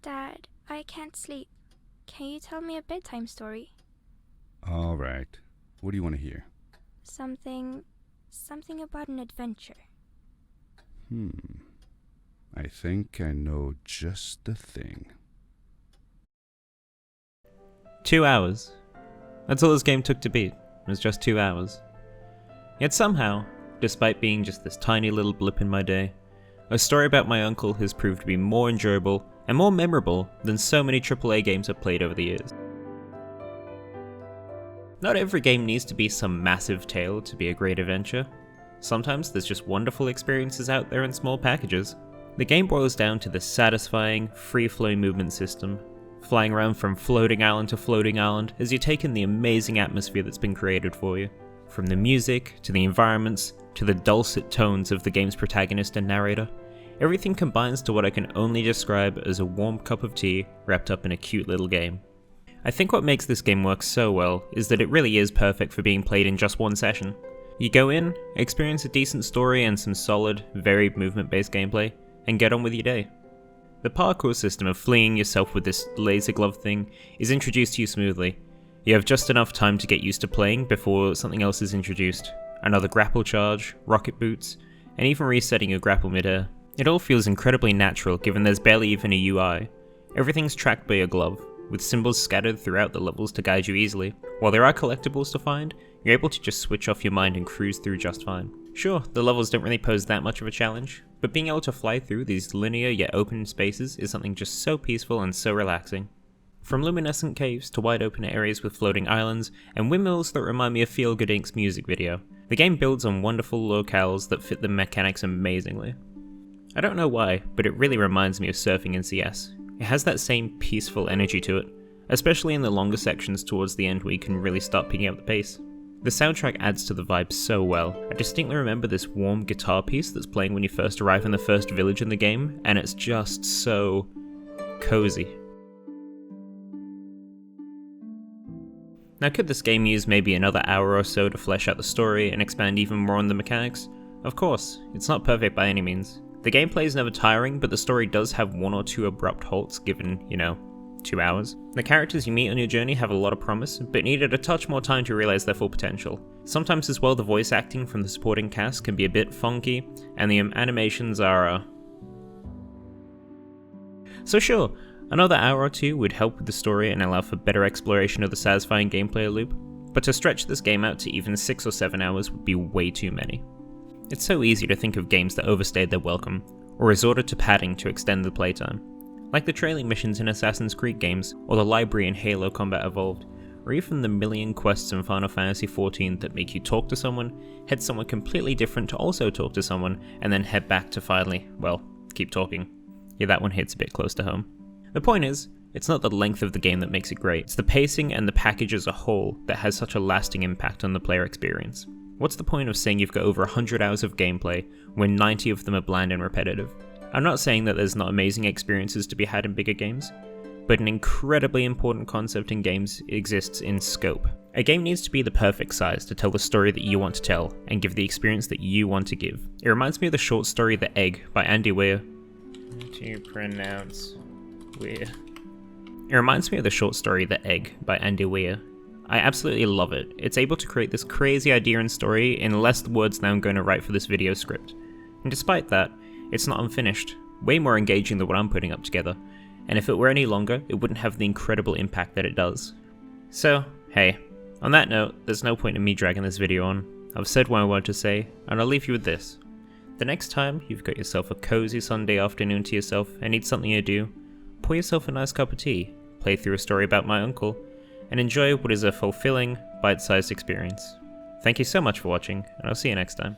Dad, I can't sleep. Can you tell me a bedtime story? All right. What do you want to hear? Something about an adventure. I think I know just the thing. 2 hours. That's all this game took to beat, was just 2 hours. Yet somehow, despite being just this tiny little blip in my day, a story about my uncle has proved to be more enjoyable and more memorable than so many AAA games I've played over the years. Not every game needs to be some massive tale to be a great adventure. Sometimes there's just wonderful experiences out there in small packages. The game boils down to this satisfying, free-flowing movement system, flying around from floating island to floating island as you take in the amazing atmosphere that's been created for you. From the music, to the environments, to the dulcet tones of the game's protagonist and narrator, everything combines to what I can only describe as a warm cup of tea wrapped up in a cute little game. I think what makes this game work so well is that it really is perfect for being played in just one session. You go in, experience a decent story and some solid, varied movement-based gameplay, and get on with your day. The parkour system of fleeing yourself with this laser glove thing is introduced to you smoothly. You have just enough time to get used to playing before something else is introduced. Another grapple charge, rocket boots, and even resetting your grapple midair. It all feels incredibly natural given there's barely even a UI. Everything's tracked by your glove, with symbols scattered throughout the levels to guide you easily. While there are collectibles to find, you're able to just switch off your mind and cruise through just fine. Sure, the levels don't really pose that much of a challenge, but being able to fly through these linear yet open spaces is something just so peaceful and so relaxing. From luminescent caves to wide open areas with floating islands, and windmills that remind me of Feel Good Inc.'s music video, the game builds on wonderful locales that fit the mechanics amazingly. I don't know why, but it really reminds me of surfing in CS. It has that same peaceful energy to it, especially in the longer sections towards the end where you can really start picking up the pace. The soundtrack adds to the vibe so well. I distinctly remember this warm guitar piece that's playing when you first arrive in the first village in the game, and it's just so cozy. Now, could this game use maybe another hour or so to flesh out the story and expand even more on the mechanics? Of course, it's not perfect by any means. The gameplay is never tiring, but the story does have one or two abrupt halts given, 2 hours. The characters you meet on your journey have a lot of promise, but needed a touch more time to realize their full potential. Sometimes as well, the voice acting from the supporting cast can be a bit funky, and the animations are So sure, another hour or two would help with the story and allow for better exploration of the satisfying gameplay loop, but to stretch this game out to even 6 or 7 hours would be way too many. It's so easy to think of games that overstayed their welcome, or resorted to padding to extend the playtime, like the trailing missions in Assassin's Creed games, or the library in Halo Combat Evolved, or even the million quests in Final Fantasy XIV that make you talk to someone, head somewhere completely different to also talk to someone, and then head back to finally, keep talking. Yeah, that one hits a bit close to home. The point is, it's not the length of the game that makes it great, it's the pacing and the package as a whole that has such a lasting impact on the player experience. What's the point of saying you've got over 100 hours of gameplay when 90 of them are bland and repetitive? I'm not saying that there's not amazing experiences to be had in bigger games, but an incredibly important concept in games exists in scope. A game needs to be the perfect size to tell the story that you want to tell and give the experience that you want to give. It reminds me of the short story The Egg by Andy Weir. To pronounce Weir. It reminds me of the short story The Egg by Andy Weir. I absolutely love it. It's able to create this crazy idea and story in less words than I'm going to write for this video script. And despite that, it's not unfinished, way more engaging than what I'm putting up together, and if it were any longer, it wouldn't have the incredible impact that it does. So, hey, on that note, there's no point in me dragging this video on. I've said what I wanted to say, and I'll leave you with this. The next time you've got yourself a cozy Sunday afternoon to yourself and need something to do, pour yourself a nice cup of tea, play through a story about my uncle, and enjoy what is a fulfilling, bite-sized experience. Thank you so much for watching, and I'll see you next time.